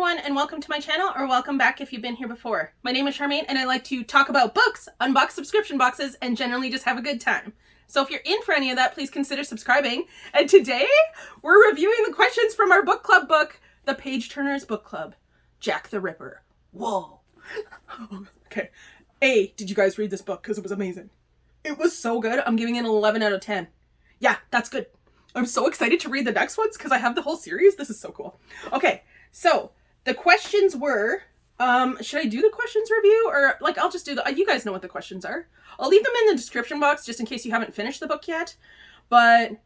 everyone, and welcome to my channel, or welcome back if you've been here before. My name is Charmaine, and I like to talk about books, unbox subscription boxes, and generally just have a good time. So if you're in for any of that, please consider subscribing. And today, we're reviewing the questions from our book club book, The Page Turners Book Club, Jack the Ripper. Whoa. Okay. A, did you guys read this book? Because it was amazing. It was so good. I'm giving it an 11 out of 10. Yeah, that's good. I'm so excited to read the next ones because I have the whole series. This is so cool. Okay, so the questions were, should I do the questions review or like I'll just do you guys know what the questions are. I'll leave them in the description box just in case you haven't finished the book yet. But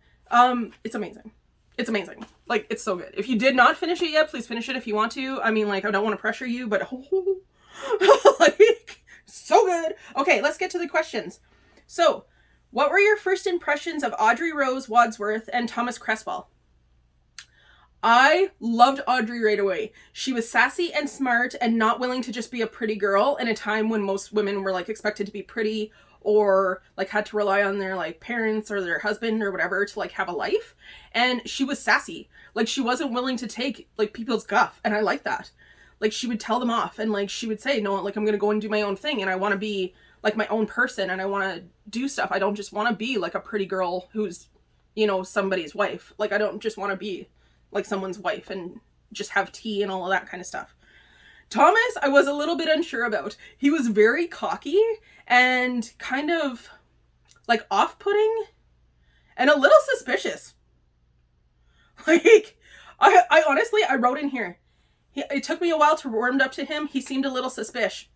it's amazing. It's amazing. Like, it's so good. If you did not finish it yet, please finish it if you want to. I mean, like, I don't want to pressure you, but like, so good. Okay, let's get to the questions. So, what were your first impressions of Audrey Rose Wadsworth and Thomas Cresswell? I loved Audrey right away. She was sassy and smart and not willing to just be a pretty girl in a time when most women were like expected to be pretty or like had to rely on their like parents or their husband or whatever to like have a life. And she was sassy. Like, she wasn't willing to take like people's guff, and I like that. Like, she would tell them off, and like she would say, no, like, I'm gonna go and do my own thing, and I want to be like my own person, and I want to do stuff. I don't just want to be like a pretty girl who's, you know, somebody's wife. Like, I don't just want to be like someone's wife and just have tea and all of that kind of stuff. Thomas, I was a little bit unsure about. He was very cocky and kind of like off-putting and a little suspicious. Like, I honestly, I wrote in here, it took me a while to warm up to him. He seemed a little suspicious.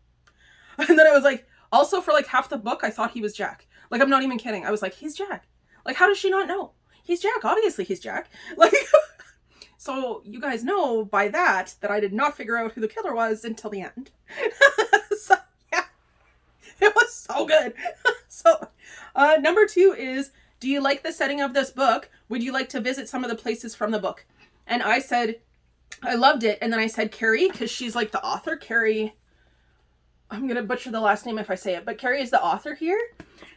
And then I was like, also, for like half the book, I thought he was Jack. Like, I'm not even kidding. I was like, he's Jack. Like, how does she not know? He's Jack. Obviously, he's Jack. Like, so you guys know by that I did not figure out who the killer was until the end. So, yeah. It was so good. So, number 2 is, do you like the setting of this book? Would you like to visit some of the places from the book? And I said, I loved it. And then I said Carrie, because she's like the author. Carrie, I'm going to butcher the last name if I say it, but Carrie is the author here.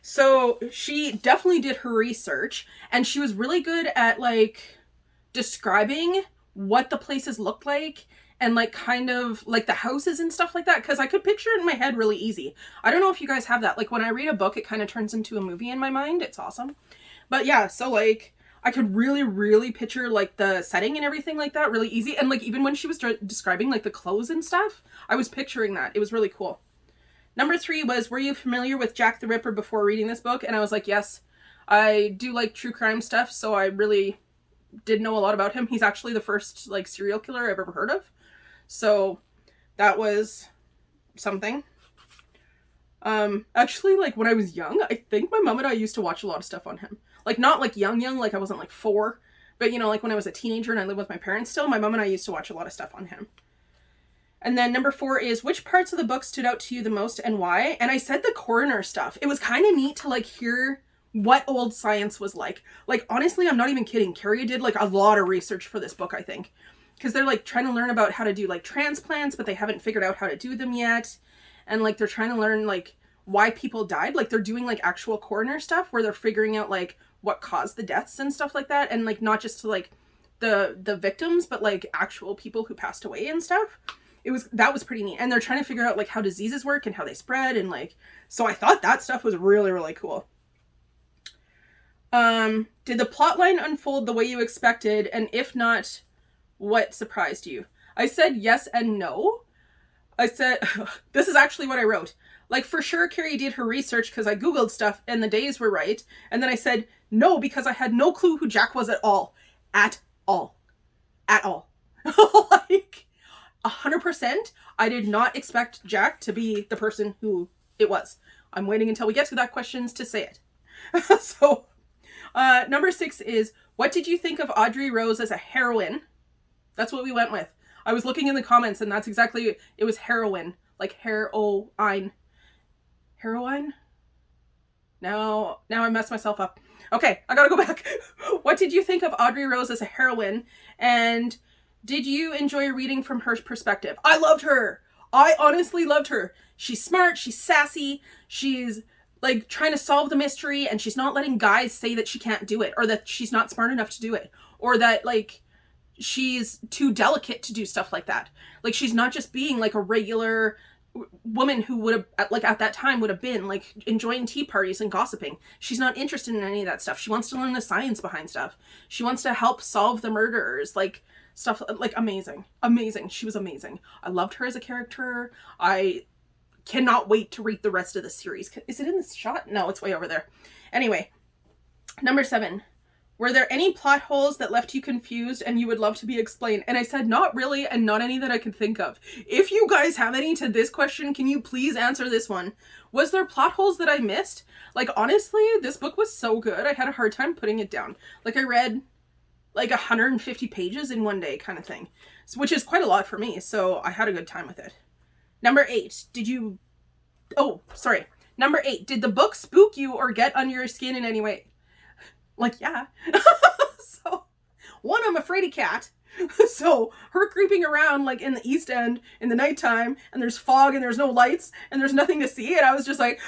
So she definitely did her research, and she was really good at like describing what the places looked like and like kind of like the houses and stuff like that, because I could picture it in my head really easy. I don't know if you guys have that. Like, when I read a book, it kind of turns into a movie in my mind. It's awesome. But yeah, so like I could really picture like the setting and everything like that really easy. And like, even when she was describing like the clothes and stuff, I was picturing that. It was really cool. Number 3 was, were you familiar with Jack the Ripper before reading this book? And I was like, yes, I do like true crime stuff, so I really did know a lot about him. He's actually the first like serial killer I've ever heard of. So that was something. Actually, like, when I was young, I think my mom and I used to watch a lot of stuff on him. Like, not like young, like I wasn't like 4, but you know, like when I was a teenager and I lived with my parents still, my mom and I used to watch a lot of stuff on him. And then number 4 is, which parts of the book stood out to you the most and why? And I said the coroner stuff. It was kind of neat to like hear what old science was like. Like, honestly, I'm not even kidding. Carrie did like a lot of research for this book, I think. Because they're like trying to learn about how to do like transplants, but they haven't figured out how to do them yet. And like, they're trying to learn like why people died. Like, they're doing like actual coroner stuff where they're figuring out like what caused the deaths and stuff like that. And like, not just to like the victims, but like actual people who passed away and stuff. That was pretty neat. And they're trying to figure out like how diseases work and how they spread, and like, so I thought that stuff was really cool. Did the plotline unfold the way you expected? And if not, what surprised you? I said yes and no. I said, this is actually what I wrote. Like, for sure, Carrie did her research because I Googled stuff and the days were right. And then I said no, because I had no clue who Jack was at all. At all. Like, 100%, I did not expect Jack to be the person who it was. I'm waiting until we get to that questions to say it. So, number 6 is, what did you think of Audrey Rose as a heroine? That's what we went with. I was looking in the comments, and that's exactly, it was heroine. Like, heroine. Heroine? Now I messed myself up. Okay, I gotta go back. What did you think of Audrey Rose as a heroine? And did you enjoy reading from her perspective? I loved her. I honestly loved her. She's smart. She's sassy. She's like trying to solve the mystery, and she's not letting guys say that she can't do it, or that she's not smart enough to do it, or that like she's too delicate to do stuff like that. Like, she's not just being like a regular woman who would have, like, at that time would have been like enjoying tea parties and gossiping. She's not interested in any of that stuff. She wants to learn the science behind stuff. She wants to help solve the murderers, like stuff like amazing. She was amazing. I loved her as a character. I cannot wait to read the rest of the series. Is it in this shot? No, it's way over there. Anyway, number 7. Were there any plot holes that left you confused and you would love to be explained? And I said, not really, and not any that I could think of. If you guys have any to this question, can you please answer this one? Was there plot holes that I missed? Like, honestly, this book was so good, I had a hard time putting it down. Like, I read like 150 pages in one day kind of thing, which is quite a lot for me, so I had a good time with it. Number 8, Number 8, did the book spook you or get under your skin in any way? Like, yeah. So, one, I'm afraid of cat. So, her creeping around, like, in the East End in the nighttime, and there's fog, and there's no lights, and there's nothing to see, and I was just like,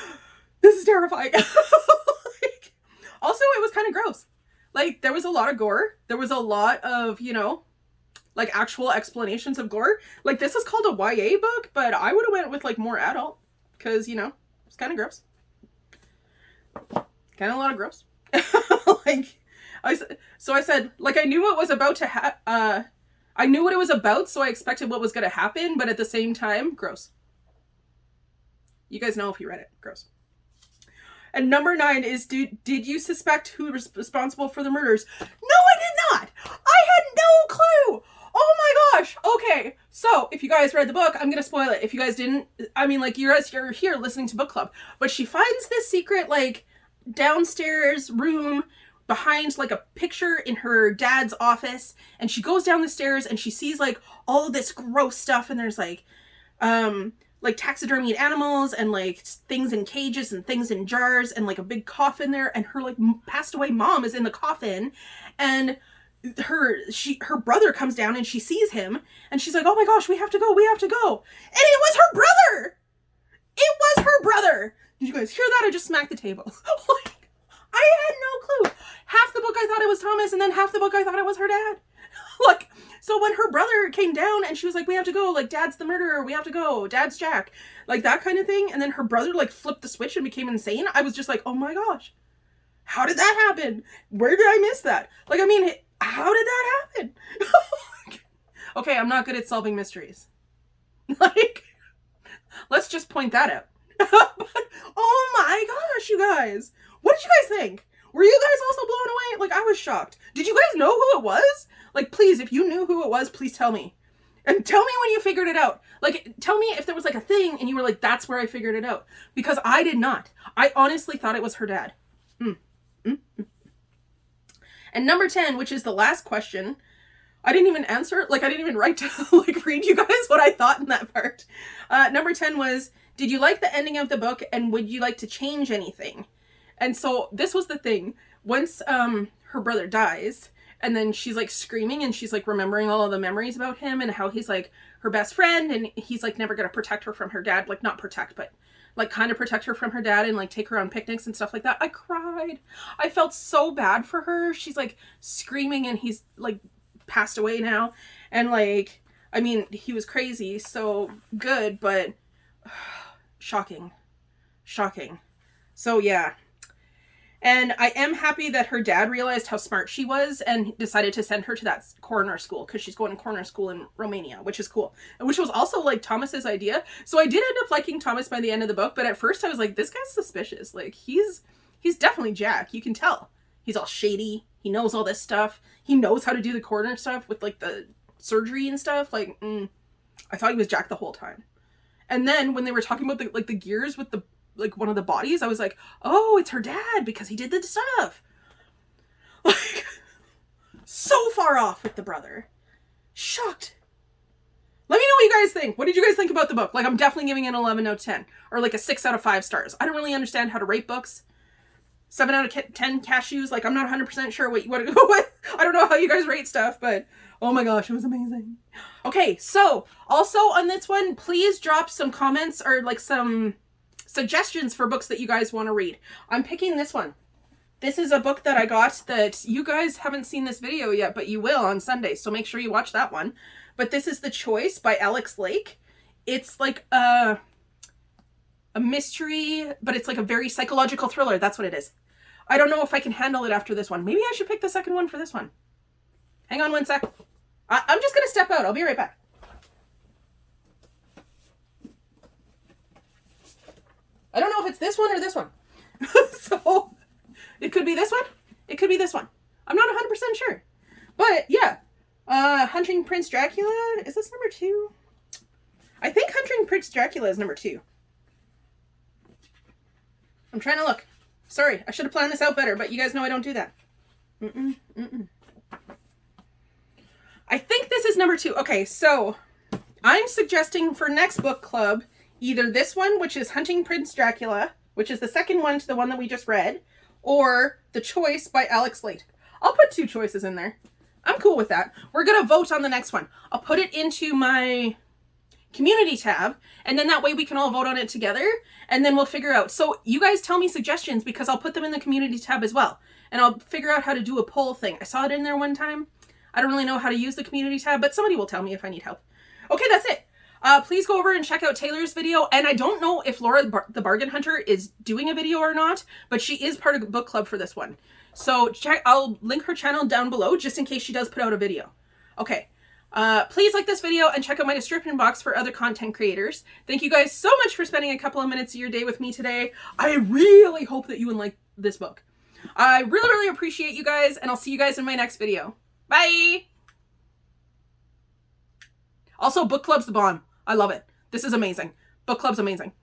this is terrifying. Like, also, it was kind of gross. Like, there was a lot of gore. There was a lot of, you know, like, actual explanations of gore. Like, this is called a YA book, but I would have went with, like, more adult, because, you know, it's kind of gross. Kind of a lot of gross. Like, I said, like, I knew what was about to I knew what it was about, so I expected what was going to happen, but at the same time, gross. You guys know if you read it. Gross. And number 9 is, did you suspect who was responsible for the murders? No, I did not! I had no clue! Oh my gosh! Okay, so, if you guys read the book, I'm gonna spoil it. If you guys didn't, I mean, like, you're here listening to book club, but she finds this secret, like, downstairs room behind like a picture in her dad's office, and she goes down the stairs and she sees like all of this gross stuff, and there's like taxidermied animals and like things in cages and things in jars and like a big coffin there, and her like passed away mom is in the coffin, and her brother comes down and she sees him and she's like, oh my gosh, we have to go, and it was her brother. Did you guys hear that? I just smacked the table. Like, I had no clue. Half the book I thought it was Thomas, and then half the book I thought it was her dad. Like, so when her brother came down and she was like, we have to go, like, Dad's the murderer, we have to go, Dad's Jack, like that kind of thing, and then her brother like flipped the switch and became insane, I was just like, oh my gosh, how did that happen? Where did I miss that? Like, I mean, how did that happen? Okay, I'm not good at solving mysteries. Like, let's just point that out. But, oh my gosh, you guys. What did you guys think? Were you guys also blown away? Like, I was shocked. Did you guys know who it was? Like, please, if you knew who it was, please tell me. And tell me when you figured it out. Like, tell me if there was like a thing and you were like, that's where I figured it out. Because I did not. I honestly thought it was her dad. And number 10, which is the last question, I didn't even answer. Like, I didn't even write to like read you guys what I thought in that part. Number 10 was, did you like the ending of the book and would you like to change anything? And so this was the thing. Once her brother dies, and then she's like screaming and she's like remembering all of the memories about him and how he's like her best friend and he's like never gonna protect her from her dad. Like, not protect, but like kind of protect her from her dad and like take her on picnics and stuff like that. I cried. I felt so bad for her. She's like screaming and he's like passed away now. And like, I mean, he was crazy, so good, but shocking. So yeah. And I am happy that her dad realized how smart she was and decided to send her to that corner school, because she's going to corner school in Romania, which is cool. And which was also like Thomas's idea. So I did end up liking Thomas by the end of the book, but at first I was like, this guy's suspicious. Like, he's definitely Jack. You can tell. He's all shady. He knows all this stuff. He knows how to do the corner stuff with like the surgery and stuff. Like, I thought he was Jack the whole time. And then when they were talking about the gears with the like one of the bodies, I was like, oh, it's her dad because he did the stuff. Like, so far off with the brother. Shocked. Let me know what you guys think. What did you guys think about the book? Like, I'm definitely giving it an 11 out of 10 or like a 6 out of 5 stars. I don't really understand how to rate books. 7 out of 10 cashews. Like, I'm not 100% sure what you want to go with. I don't know how you guys rate stuff, but oh my gosh, it was amazing. Okay, so also on this one, please drop some comments or like some suggestions for books that you guys want to read. I'm picking this one. This is a book that I got that you guys haven't seen this video yet, but you will on Sunday, so make sure you watch that one. But this is The Choice by Alex Lake. It's like a mystery, but it's like a very psychological thriller. That's what it is. I don't know if I can handle it after this one. Maybe I should pick the second one for this one. Hang on one sec. I'm just going to step out. I'll be right back. I don't know if it's this one or this one. So it could be this one. It could be this one. I'm not 100% sure. But yeah. Hunting Prince Dracula. Is this number 2? I think Hunting Prince Dracula is number 2. I'm trying to look. Sorry, I should have planned this out better, but you guys know I don't do that. I think this is number 2. Okay, so I'm suggesting for next book club, either this one, which is Hunting Prince Dracula, which is the second one to the one that we just read, or The Choice by Alex Lake. I'll put 2 choices in there. I'm cool with that. We're going to vote on the next one. I'll put it into my community tab, and then that way we can all vote on it together, and then we'll figure out. So you guys tell me suggestions, because I'll put them in the community tab as well, and I'll figure out how to do a poll thing. I saw it in there one time. I don't really know how to use the community tab, but somebody will tell me if I need help. Okay, that's it. Please go over and check out Taylor's video, and I don't know if Laura the Bargain Hunter is doing a video or not, but she is part of the book club for this one. So I'll link her channel down below just in case she does put out a video. Okay. Please like this video and check out my description box for other content creators. Thank you guys so much for spending a couple of minutes of your day with me today. I really hope that you like this book. I really, really appreciate you guys, and I'll see you guys in my next video. Bye! Also, book club's the bomb. I love it. This is amazing. Book club's amazing.